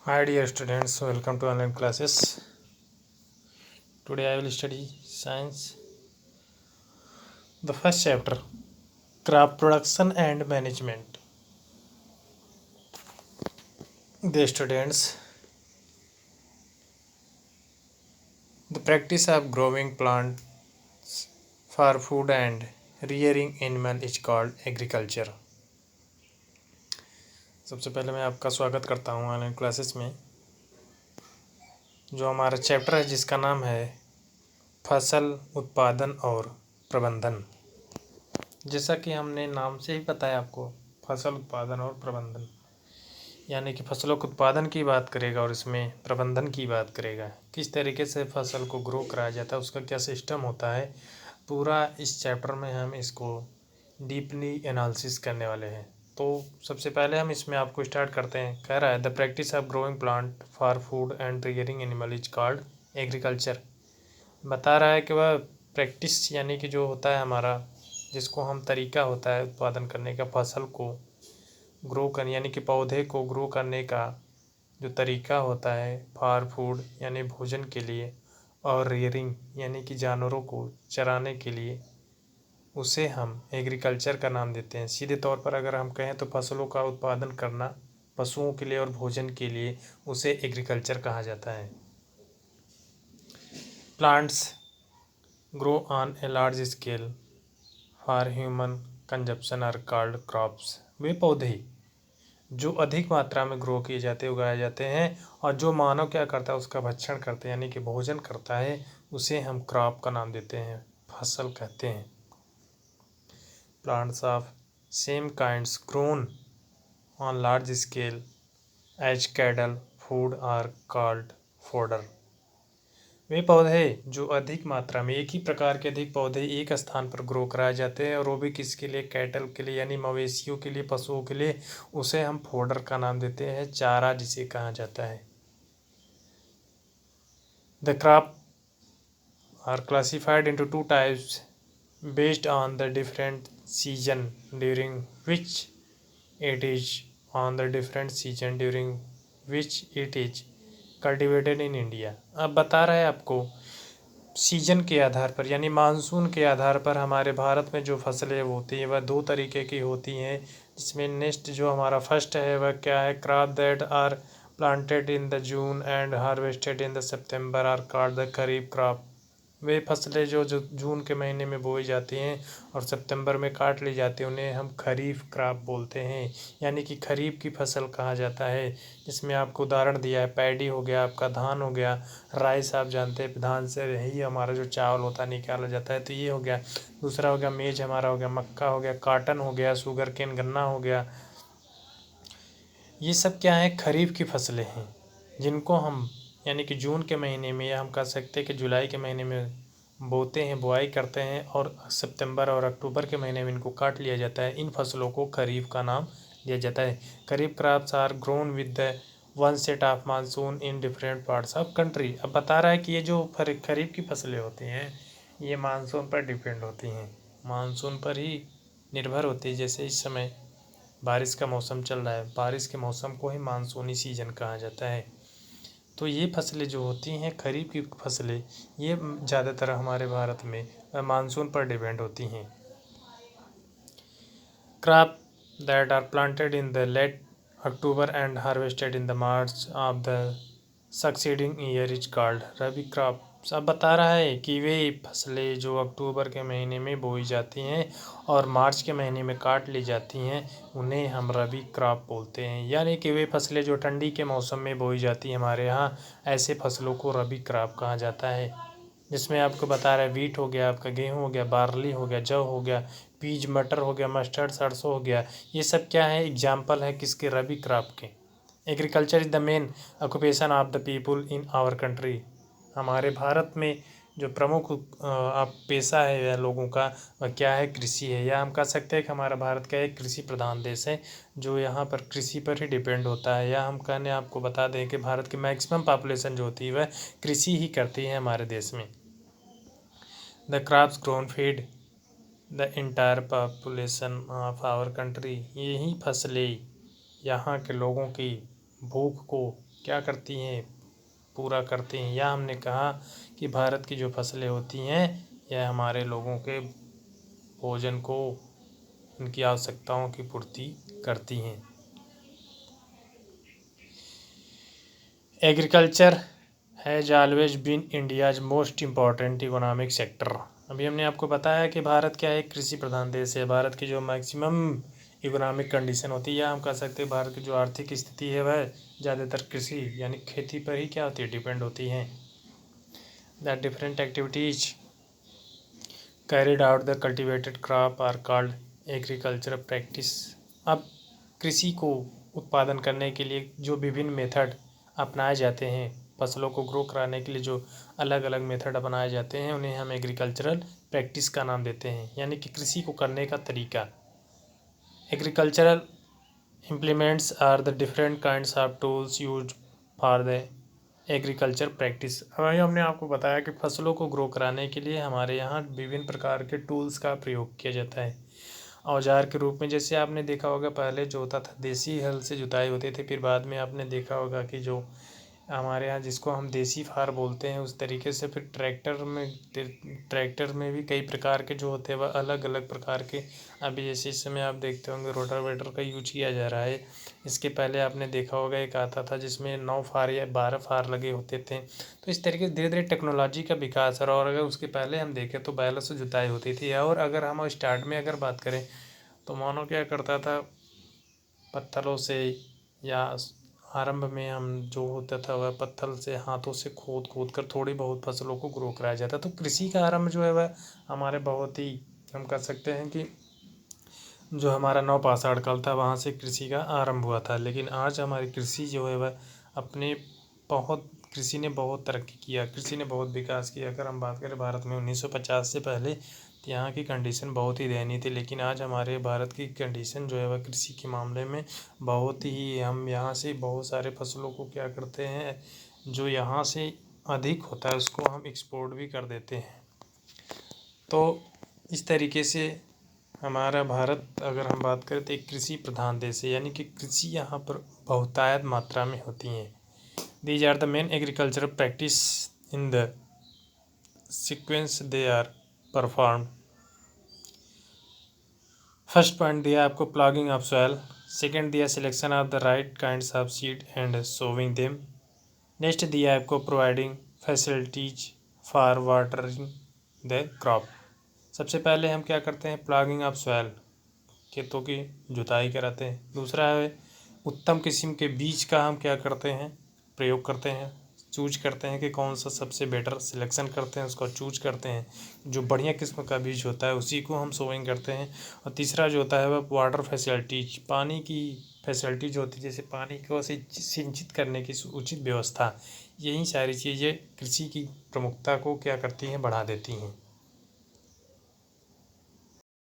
Hi dear students, welcome to online classes. Today I will study science. The first chapter, crop production and management. The students, the practice of growing plants for food and rearing animal is called agriculture. सबसे पहले मैं आपका स्वागत करता हूँ online classes में। जो हमारा चैप्टर है जिसका नाम है फसल उत्पादन और प्रबंधन। जैसा कि हमने नाम से ही पता है आपको, फसल उत्पादन और प्रबंधन, यानी कि फसलों के उत्पादन की बात करेगा और इसमें प्रबंधन की बात करेगा। किस तरीके से फसल को ग्रो कराया जाता है, उसका क्या सिस्टम होता है, पूरा इस चैप्टर में हम इसको डीपली एनालिसिस करने वाले हैं। तो सबसे पहले हम इसमें आपको स्टार्ट करते हैं। कह रहा है the practice of growing plant for food and rearing animal is called agriculture. बता रहा है कि वह प्रैक्टिस यानी कि जो होता है हमारा, जिसको हम तरीका होता है उत्पादन करने का, फसल को ग्रो कर यानी कि पौधे को ग्रो करने का जो तरीका होता है फॉर फूड यानी भोजन के लिए, और रियरिंग यानी कि जानवरों को चराने के लिए, उसे हम एग्रीकल्चर का नाम देते हैं। सीधे तौर पर अगर हम कहें तो फसलों का उत्पादन करना पशुओं के लिए और भोजन के लिए, उसे एग्रीकल्चर कहा जाता है। Plants grow on a large scale for human consumption are called crops. वे पौधे जो अधिक मात्रा में ग्रो किए जाते हैं, उगाए जाते हैं, और जो मानव क्या करता है उसका भक्षण करते हैं यानी कि भोजन करता है, उसे हम क्रॉप का नाम देते हैं, फसल कहते हैं। Plants of same kinds grown on large scale as cattle food are called fodder. वे पौधे जो अधिक मात्रा में, एक ही प्रकार के अधिक पौधे एक स्थान पर ग्रो कराए जाते हैं, और वो भी किसके लिए, कैटल के लिए यानी मवेशियों के लिए, पशुओं के लिए, उसे हम फोडर का नाम देते हैं, चारा जिसे कहा जाता है। The crop are classified into two types based on the different season during which it is cultivated in India. अब बता रहा है आपको सीजन के आधार पर यानी मानसून के आधार पर हमारे भारत में जो फसलें होती हैं वह दो तरीके की होती हैं। जिसमें नेक्स्ट जो हमारा फर्स्ट है वह क्या है, crop that are planted in the June and harvested in the September are called the kharif crop. वे फसलें जो जून के महीने में बोई जाती हैं और सितंबर में काट ली जाती हैं, उन्हें हम खरीफ क्रॉप बोलते हैं, यानी कि खरीफ की फसल कहा जाता है। जिसमें आपको उदाहरण दिया है, पैडी हो गया, आपका धान हो गया, राइस आप जानते हैं धान से ही हमारा जो चावल होता है निकाला जाता है, तो ये हो गया। दूसरा हो गया मेज हमारा, हो गया मक्का, हो गया कॉटन, हो गया शुगर केन गन्ना हो गया। ये सब क्या है, खरीफ की फसलें हैं, जिनको हम यानी कि जून के महीने में, या हम कह सकते हैं कि जुलाई के महीने में बोते हैं, बुआई करते हैं, और सितंबर और अक्टूबर के महीने में इनको काट लिया जाता है। इन फसलों को खरीफ का नाम दिया जाता है। Kharif crops are grown with the onset of monsoon in different parts of country. अब बता रहा है कि ये जो खरीफ की फसलें होती हैं ये मानसून पर डिपेंड होती हैं, मानसून पर ही निर्भर होती है। जैसे इस समय बारिश का मौसम चल रहा है, बारिश के मौसम को ही मानसूनी सीजन कहा जाता है। तो ये फसलें जो होती हैं खरीफ की फसलें, ये ज़्यादातर हमारे भारत में मानसून पर डिपेंड होती हैं। Crop that are planted in the late October and harvested in the March of the succeeding year is called rabi crop. अब बता रहा है कि वे फसलें जो अक्टूबर के महीने में बोई जाती हैं और मार्च के महीने में काट ली जाती हैं, उन्हें हम रबी क्रॉप बोलते हैं। यानी कि वे फसलें जो ठंडी के मौसम में बोई जाती हैं हमारे यहाँ, ऐसे फसलों को रबी क्रॉप कहा जाता है। जिसमें आपको बता रहा है वीट हो गया, आपका गेहूँ हो गया, बार्ली हो गया, जौ हो गया, पीज मटर हो गया, मस्टर्ड सरसों हो गया। ये सब क्या है, एग्जाम्पल है किसके, रबी क्रॉप के। Agriculture is the main occupation of the people in our country. हमारे भारत में जो प्रमुख आप पेशा है या लोगों का, वह क्या है, कृषि है। या हम कह सकते हैं कि हमारा भारत का एक कृषि प्रधान देश है, जो यहाँ पर कृषि पर ही डिपेंड होता है। या हम कहने आपको बता दें कि भारत की मैक्सिमम पॉपुलेशन जो होती है वह कृषि ही करती है हमारे देश में। The crops grown feed the entire population of our country. यही फसलें यहाँ के लोगों की भूख को क्या करती हैं, पूरा करती हैं। या हमने कहा कि भारत की जो फसलें होती हैं यह हमारे लोगों के भोजन को, उनकी आवश्यकताओं की पूर्ति करती हैं। Agriculture has always been India's most important economic sector. अभी हमने आपको बताया कि भारत क्या है, कृषि प्रधान देश है। भारत की जो मैक्सिमम इकोनॉमिक कंडीशन होती है, या हम कह सकते हैं भारत की जो आर्थिक स्थिति है वह ज़्यादातर कृषि यानी खेती पर ही क्या होती है, डिपेंड होती हैं। The different activities carried out the cultivated crop are called agriculture practice. अब कृषि को उत्पादन करने के लिए जो विभिन्न मेथड अपनाए जाते हैं, फसलों को ग्रो कराने के लिए जो अलग अलग मेथड अपनाए जाते हैं, उन्हें हम एग्रीकल्चरल प्रैक्टिस का नाम देते हैं, यानी कि कृषि को करने का तरीका। Agricultural implements are the different kinds of tools used for the agriculture practice. अभी हमने आपको बताया कि फसलों को ग्रो कराने के लिए हमारे यहाँ विभिन्न प्रकार के टूल्स का प्रयोग किया जाता है औजार के रूप में। जैसे आपने देखा होगा पहले जो होता था देसी हल से जुताई होते थे, फिर बाद में आपने देखा होगा कि जो हमारे यहाँ जिसको हम देसी फार बोलते हैं उस तरीके से फिर ट्रैक्टर में भी कई प्रकार के जो होते हैं वह अलग अलग प्रकार के। अभी जैसे इस समय आप देखते होंगे रोटावेटर का यूज किया जा रहा है। इसके पहले आपने देखा होगा एक आता था जिसमें 9 फार या 12 फार लगे होते थे। तो इस तरीके से धीरे धीरे टेक्नोलॉजी का विकास है। और अगर उसके पहले हम देखें तो बैलों से जुताई होती थी। और अगर हम स्टार्ट में अगर बात करें तो मानो क्या करता था, पत्थरों से, या आरंभ में हम जो होता था वह पत्थर से हाथों से खोद खोद कर थोड़ी बहुत फसलों को ग्रो कराया जाता। तो कृषि का आरंभ जो है वह हमारे बहुत ही, हम कह सकते हैं कि जो हमारा नवपाषाण काल था वहाँ से कृषि का आरंभ हुआ था। लेकिन आज हमारी कृषि जो है वह अपने कृषि ने बहुत तरक्की किया, कृषि ने बहुत विकास किया। अगर हम बात करें भारत में 1950 से पहले तो यहाँ की कंडीशन बहुत ही दयनीय थी। लेकिन आज हमारे भारत की कंडीशन जो है वह कृषि के मामले में बहुत ही, हम यहाँ से बहुत सारे फसलों को क्या करते हैं, जो यहाँ से अधिक होता है उसको हम एक्सपोर्ट भी कर देते हैं। तो इस तरीके से हमारा भारत, अगर हम बात करें तो एक कृषि प्रधान देश है, यानी कि कृषि यहाँ पर बहुतायत मात्रा में होती हैं। These are the main agriculture practice in the sequence they are perform. First point दिया आपको प्लॉगिंग ऑफ सॉइल, सेकेंड दिया selection of the right kinds of seed and sowing them, next दिया आपको providing facilities for watering the crop. सबसे पहले हम क्या करते हैं, प्लॉगिंग ऑफ सॉइल, खेतों की जुताई कराते हैं। दूसरा है उत्तम किस्म के बीज का हम क्या करते हैं, प्रयोग करते हैं, चूज करते हैं कि कौन सा सबसे बेटर सिलेक्शन करते हैं, उसको चूज करते हैं। जो बढ़िया किस्म का बीज होता है उसी को हम सोइंग करते हैं। और तीसरा जो होता है वह वाटर फैसिलिटीज, पानी की फैसिलिटी जो होती है, जैसे पानी को सिंचित करने की उचित व्यवस्था, यही सारी चीज़ें कृषि की प्रमुखता को क्या करती हैं, बढ़ा देती हैं।